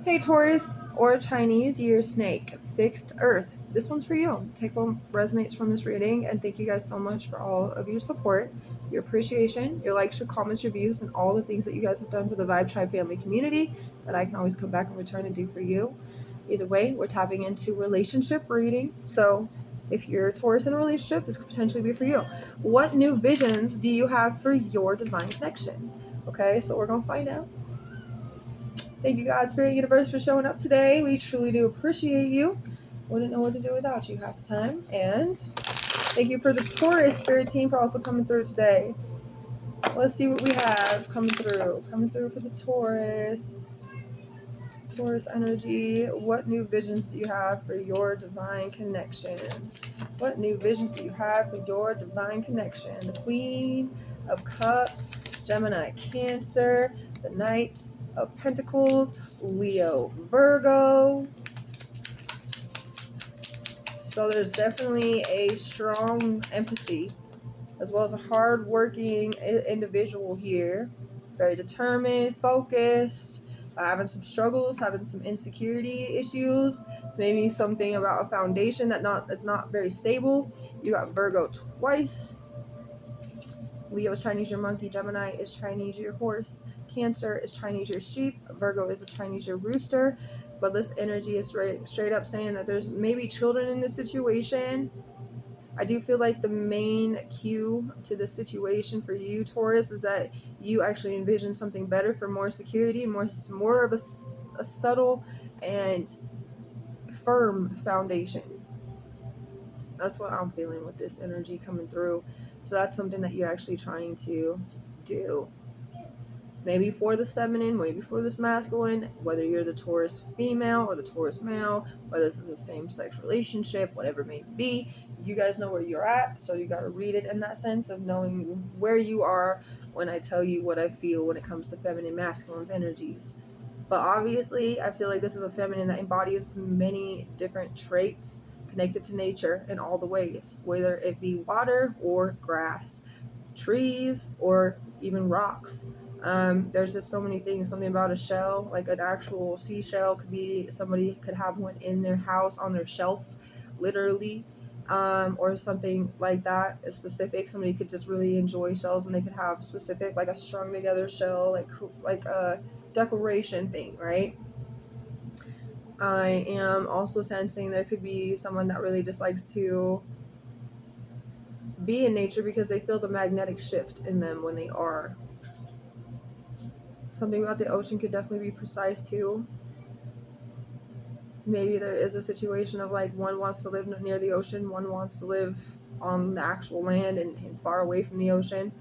Hey Taurus or Chinese year snake, fixed earth. This one's for you. Take what resonates from this reading, and thank you guys so much for all of your support, your appreciation, your likes, your comments, your views, and all the things that you guys have done for the Vibe Tribe family community that I can always come back and return and do for you. Either way, we're tapping into relationship reading. So if you're a Taurus in a relationship, this could potentially be for you. What new visions do you have for your divine connection? Okay, so we're gonna find out. Thank you, God, Spirit, Universe, for showing up today. We truly do appreciate you. Wouldn't know what to do without you half the time. And thank you for the Taurus Spirit team for also coming through today. Let's see what we have coming through. Coming through for the Taurus. Taurus energy. What new visions do you have for your divine connection? What new visions do you have for your divine connection? The Queen of Cups, Gemini, Cancer, the Knight of Pentacles, Leo, Virgo. So there's definitely a strong empathy as well as a hard-working individual here. Very determined, focused, having some struggles, having some insecurity issues, maybe something about a foundation that's not very stable. You got Virgo twice. Leo is Chinese your monkey, Gemini is Chinese your horse, Cancer is Chinese your sheep, Virgo is a Chinese your rooster. But this energy is straight up saying that there's maybe children in this situation. I do feel like the main cue to the situation for you, Taurus, is that you actually envision something better for more security, more of a subtle and firm foundation. That's what I'm feeling with this energy coming through. So that's something that you're actually trying to do. Maybe for this feminine, maybe for this masculine, whether you're the Taurus female or the Taurus male, whether this is a same-sex relationship, whatever it may be, you guys know where you're at, so you got to read it in that sense of knowing where you are when I tell you what I feel when it comes to feminine, masculine's energies. But obviously, I feel like this is a feminine that embodies many different traits connected to nature in all the ways, whether it be water or grass, trees or even rocks. There's just so many things. Something about a shell, like an actual seashell, could be somebody could have one in their house on their shelf, literally, or something like that. Is specific. Somebody could just really enjoy shells, and they could have specific, like a strung together shell, like a decoration thing, right? I am also sensing there could be someone that really just likes to be in nature because they feel the magnetic shift in them when they are. Something about the ocean could definitely be precise too. Maybe there is a situation of like one wants to live near the ocean, one wants to live on the actual land and far away from the ocean.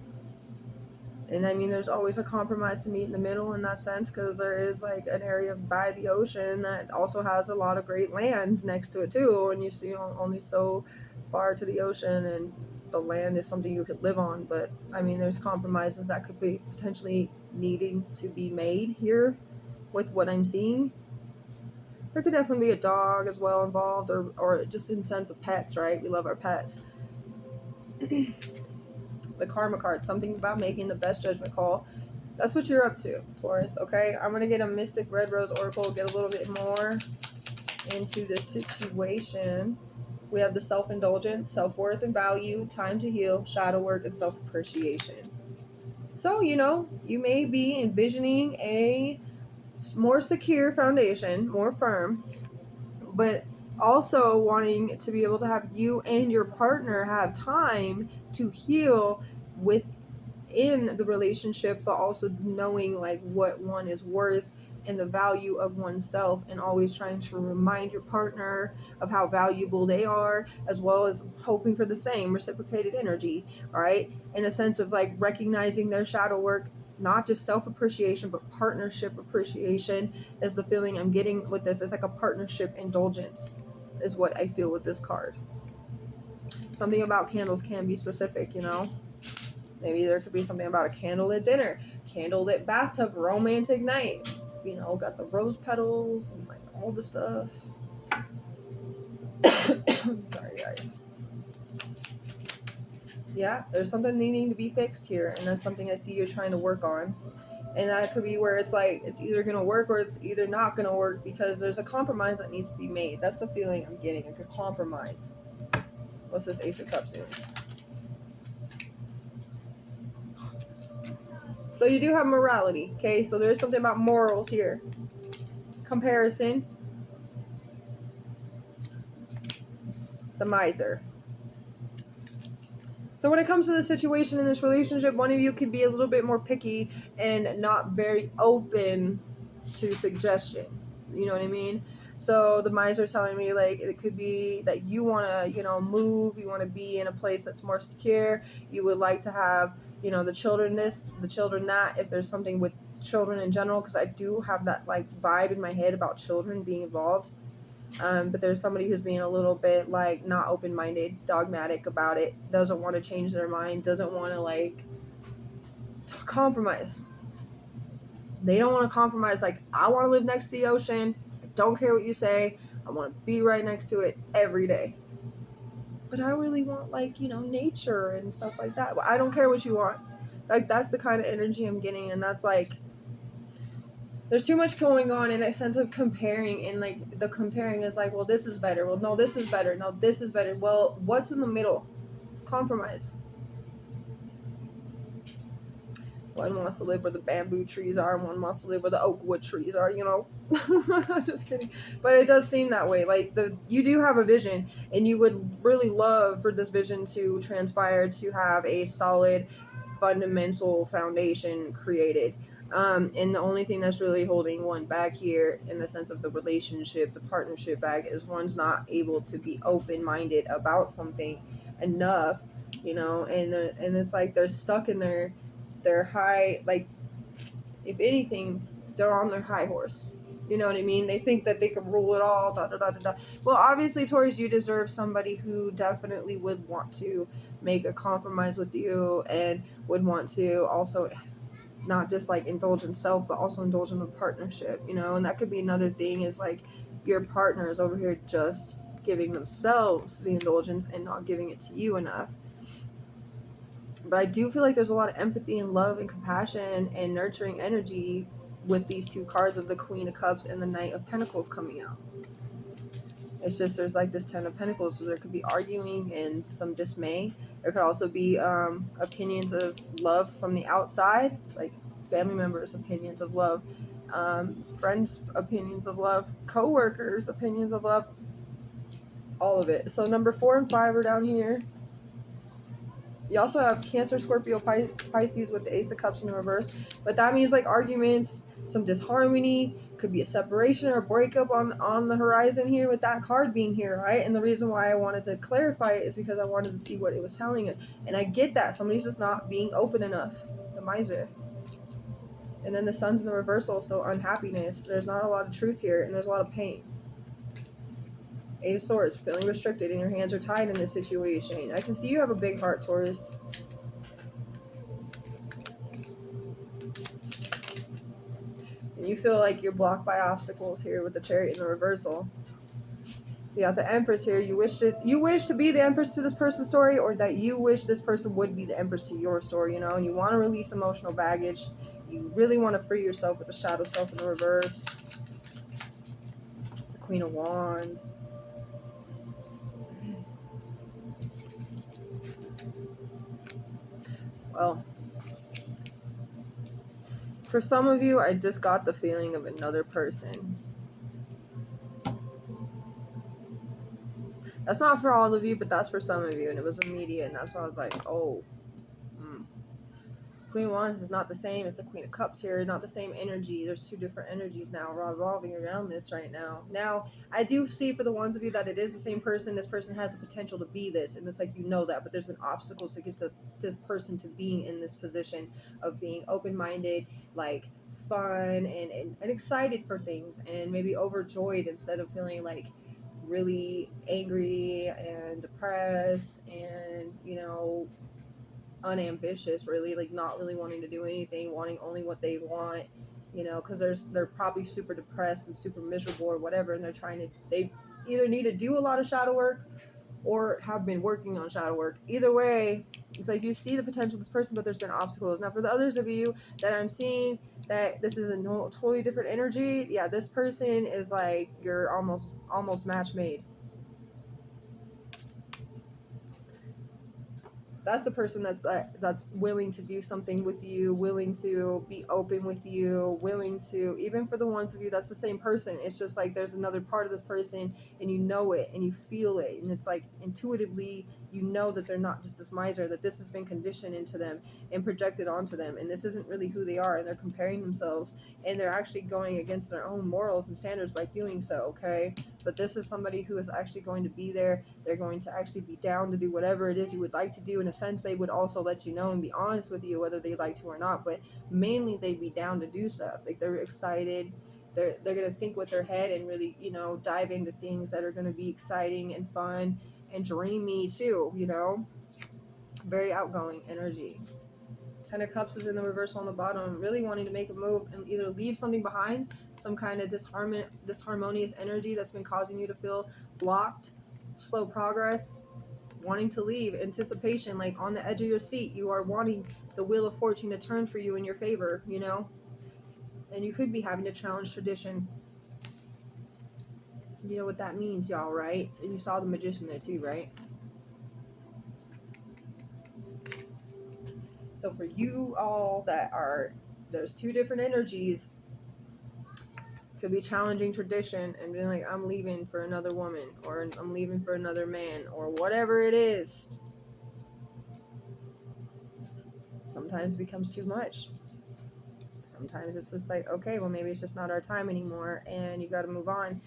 And I mean, there's always a compromise to meet in the middle in that sense, because there is like an area by the ocean that also has a lot of great land next to it too. And you know, only so far to the ocean, and the land is something you could live on. But I mean, there's compromises that could be potentially needing to be made here with what I'm seeing. There could definitely be a dog as well involved, or just in sense of pets, right? We love our pets. The karma card, something about making the best judgment call. That's what you're up to, Taurus, okay? I'm going to get a Mystic Red Rose Oracle, get a little bit more into this situation. We have the self-indulgence, self-worth and value, time to heal, shadow work, and self-appreciation. So, you know, you may be envisioning a more secure foundation, more firm, but also wanting to be able to have you and your partner have time to heal within the relationship, but also knowing like what one is worth and the value of oneself, and always trying to remind your partner of how valuable they are, as well as hoping for the same reciprocated energy, right? In a sense of like recognizing their shadow work, not just self-appreciation but partnership appreciation is the feeling I'm getting with this. It's like a partnership indulgence is what I feel with this card. Something about candles can be specific, you know. Maybe there could be something about a candlelit dinner, candlelit bathtub, romantic night. You know, got the rose petals and like all the stuff. Sorry, guys. Yeah, there's something needing to be fixed here, and that's something I see you're trying to work on. And that could be where it's like it's either gonna work or it's either not gonna work, because there's a compromise that needs to be made. That's the feeling I'm getting, like a compromise. What's this Ace of Cups doing? So you do have morality, okay? So there's something about morals here. Comparison. The miser. So when it comes to the situation in this relationship, one of you could be a little bit more picky and not very open to suggestion. You know what I mean? So the miser is telling me, like, it could be that you want to, you know, move. You want to be in a place that's more secure. You would like to have, you know, the children this, the children that, if there's something with children in general, because I do have that, like, vibe in my head about children being involved. But there's somebody who's being a little bit, like, not open-minded, dogmatic about it, doesn't want to change their mind, doesn't want to, like, compromise. They don't want to compromise. Like, I want to live next to the ocean. I don't care what you say. I want to be right next to it every day. But I really want, like, you know, nature and stuff like that. I don't care what you want. Like, that's the kind of energy I'm getting. And that's, like, there's too much going on in a sense of comparing, and, like, the comparing is like, well, this is better. Well, no, this is better. No, this is better. Well, what's in the middle? Compromise. One wants to live where the bamboo trees are, and one wants to live where the oak wood trees are, you know? Just kidding. But it does seem that way. Like, you do have a vision, and you would really love for this vision to transpire to have a solid, fundamental foundation created. And the only thing that's really holding one back here, in the sense of the relationship, the partnership back, is one's not able to be open-minded about something enough, you know? And it's like they're stuck in their high, like, if anything, they're on their high horse. You know what I mean? They think that they can rule it all. Da, da, da, da, da. Well, obviously, Taurus, you deserve somebody who definitely would want to make a compromise with you, and would want to also not just, like, indulge in self, but also indulge in a partnership, you know? And that could be another thing, is like your partner is over here just giving themselves the indulgence and not giving it to you enough. But I do feel like there's a lot of empathy and love and compassion and nurturing energy with these two cards of the Queen of Cups and the Knight of Pentacles coming out. It's just, there's like this Ten of Pentacles, so there could be arguing and some dismay. There could also be opinions of love from the outside, like family members' opinions of love, friends' opinions of love, co-workers' opinions of love, all of it. So number 4 and 5 are down here. You also have Cancer, Scorpio, Pisces with the Ace of Cups in the reverse. But that means, like, arguments, some disharmony, could be a separation or a breakup on the horizon here with that card being here, right? And the reason why I wanted to clarify it is because I wanted to see what it was telling it. And I get that. Somebody's just not being open enough. The miser. And then the Sun's in the reversal, so unhappiness. There's not a lot of truth here, and there's a lot of pain. 8 of Swords, feeling restricted, and your hands are tied in this situation. I can see you have a big heart, Taurus. And you feel like you're blocked by obstacles here with the Chariot in the reversal. You got the Empress here. You wish to be the Empress to this person's story, or that you wish this person would be the Empress to your story, you know, and you want to release emotional baggage. You really want to free yourself with the Shadow Self in the reverse. The Queen of Wands. Well, for some of you, I just got the feeling of another person. That's not for all of you, but that's for some of you, and it was immediate, and that's why I was like, oh. Queen of Wands is not the same as the Queen of Cups here. Not the same energy. There's two different energies now revolving around this right now. Now, I do see for the ones of you that it is the same person. This person has the potential to be this, and it's like, you know that, but there's been obstacles to get to this person to being in this position of being open-minded, like fun and excited for things, and maybe overjoyed instead of feeling like really angry and depressed and, you know, unambitious, really, like not really wanting to do anything, wanting only what they want, you know, because they're probably super depressed and super miserable or whatever, and they either need to do a lot of shadow work or have been working on shadow work. Either way, it's like you see the potential of this person, but there's been obstacles. Now, for the others of you that I'm seeing that this is a totally different energy, yeah, this person is like you're almost match made. That's the person that's willing to do something with you, willing to be open with you, willing to, even for the ones of you that's the same person, it's just like there's another part of this person and you know it and you feel it, and it's like intuitively you know that they're not just this miser, that this has been conditioned into them and projected onto them, and this isn't really who they are, and they're comparing themselves and they're actually going against their own morals and standards by doing so. Okay, but this is somebody who is actually going to be there. They're going to actually be down to do whatever it is you would like to do. In a sense, they would also let you know and be honest with you whether they like to or not, but mainly they'd be down to do stuff. Like they're excited. They're going to think with their head and really, you know, dive into things that are going to be exciting and fun and dreamy too, you know. Very outgoing energy. 10 of Cups is in the reversal on the bottom, really wanting to make a move and either leave something behind, some kind of disharmonious energy that's been causing you to feel blocked, slow progress, wanting to leave, anticipation, like on the edge of your seat. You are wanting the wheel of fortune to turn for you in your favor, you know? And you could be having to challenge tradition. You know what that means, y'all, right? And you saw the Magician there too, right? So for you all that are, there's two different energies, could be challenging tradition and being like, I'm leaving for another woman, or I'm leaving for another man, or whatever it is. Sometimes it becomes too much. Sometimes it's just like, okay, well, maybe it's just not our time anymore, and you got to move on.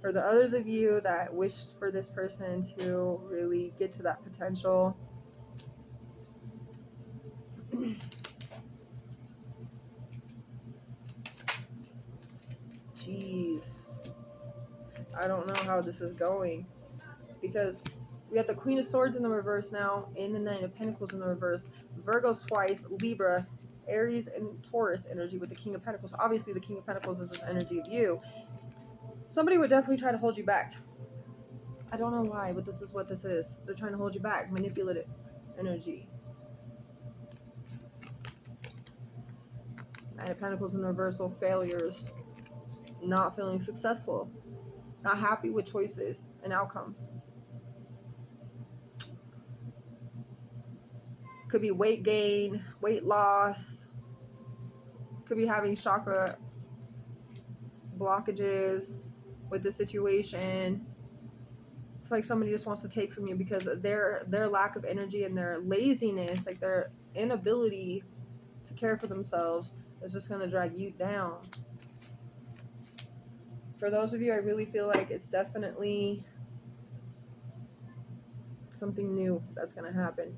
For the others of you that wish for this person to really get to that potential, jeez, I don't know how this is going, because we have the Queen of Swords in the reverse now, and the Nine of Pentacles in the reverse, Virgo's twice, Libra, Aries, and Taurus energy with the King of Pentacles. Obviously, the King of Pentacles is this energy of you. Somebody would definitely try to hold you back. I don't know why, but this is what this is. They're trying to hold you back. Manipulative energy. Nine of Pentacles in reversal, failures. Not feeling successful. Not happy with choices and outcomes. Could be weight gain, weight loss. Could be having chakra blockages with the situation. It's like somebody just wants to take from you because their lack of energy and their laziness, like their inability to care for themselves, is just going to drag you down. For those of you, I really feel like it's definitely something new that's going to happen.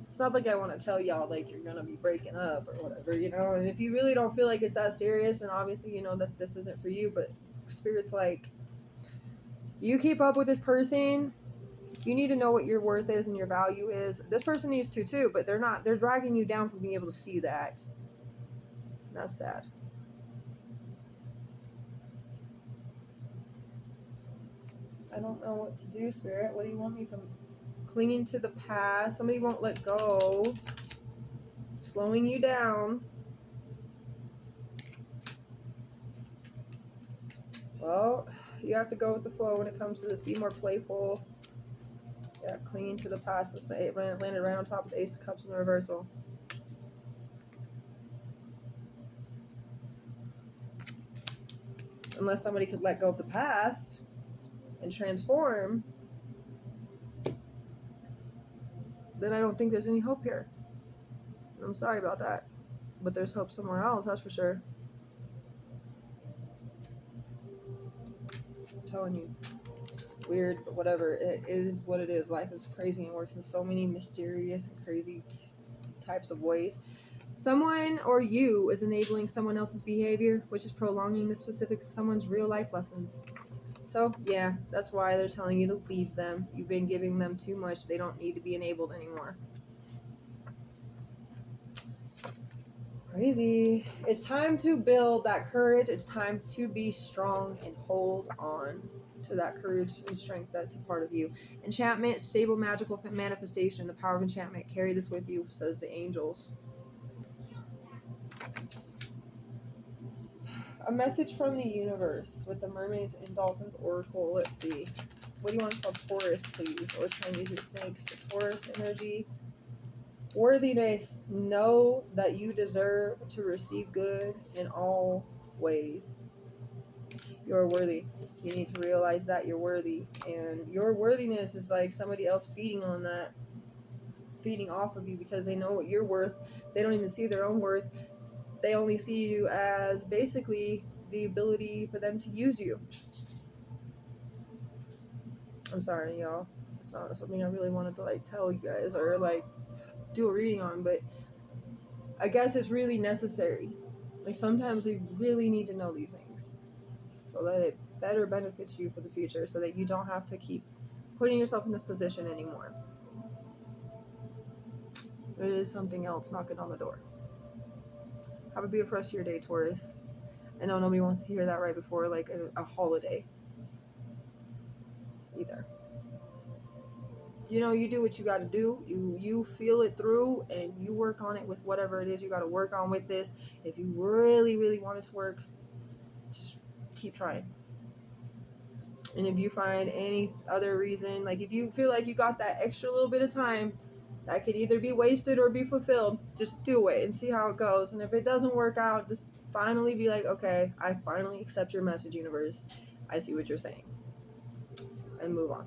It's not like I want to tell y'all like you're going to be breaking up or whatever, you know. And if you really don't feel like it's that serious, then obviously you know that this isn't for you. But Spirit's like, you keep up with this person. You need to know what your worth is and your value is. This person needs to too, but they're dragging you down from being able to see that. That's sad. I don't know what to do, Spirit. What do you want me from? Clinging to the past. Somebody won't let go. Slowing you down. Well, you have to go with the flow when it comes to this. Be more playful. Yeah, clinging to the past. Let's say it landed right on top of the Ace of Cups in the reversal. Unless somebody could let go of the past and transform, then I don't think there's any hope here. I'm sorry about that. But there's hope somewhere else, that's for sure. I'm telling you. Weird, but whatever. It is what it is. Life is crazy and works in so many mysterious and crazy types of ways. Someone or you is enabling someone else's behavior, which is prolonging the specific someone's real life lessons. So, yeah, that's why they're telling you to leave them. You've been giving them too much. They don't need to be enabled anymore. Crazy. It's time to build that courage. It's time to be strong and hold on to that courage and strength that's a part of you. Enchantment, stable magical manifestation. The power of enchantment. Carry this with you, says the angels. A message from the universe with the mermaids and dolphins oracle. Let's see. What do you want to tell Taurus, please? Or try and use your snakes for Taurus energy. Worthiness. Know that you deserve to receive good in all ways. You're worthy. You need to realize that you're worthy. And your worthiness is like somebody else feeding on that, feeding off of you because they know what you're worth. They don't even see their own worth. They only see you as basically the ability for them to use you. I'm sorry, y'all. It's not something I really wanted to like tell you guys or like do a reading on, but I guess it's really necessary. Like sometimes we really need to know these things so that it better benefits you for the future, so that you don't have to keep putting yourself in this position anymore. There is something else knocking on the door. Have a beautiful rest of your day, Taurus. I know nobody wants to hear that right before like a holiday either. You know, you do what you got to do. You feel it through and you work on it with whatever it is you got to work on with this. If you really, really want it to work, just keep trying. And if you find any other reason, like if you feel like you got that extra little bit of time that could either be wasted or be fulfilled, just do it and see how it goes. And if it doesn't work out, just finally be like, okay, I finally accept your message, universe. I see what you're saying. And move on.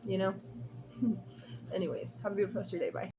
You know? Anyways, have a beautiful rest of your day. Bye.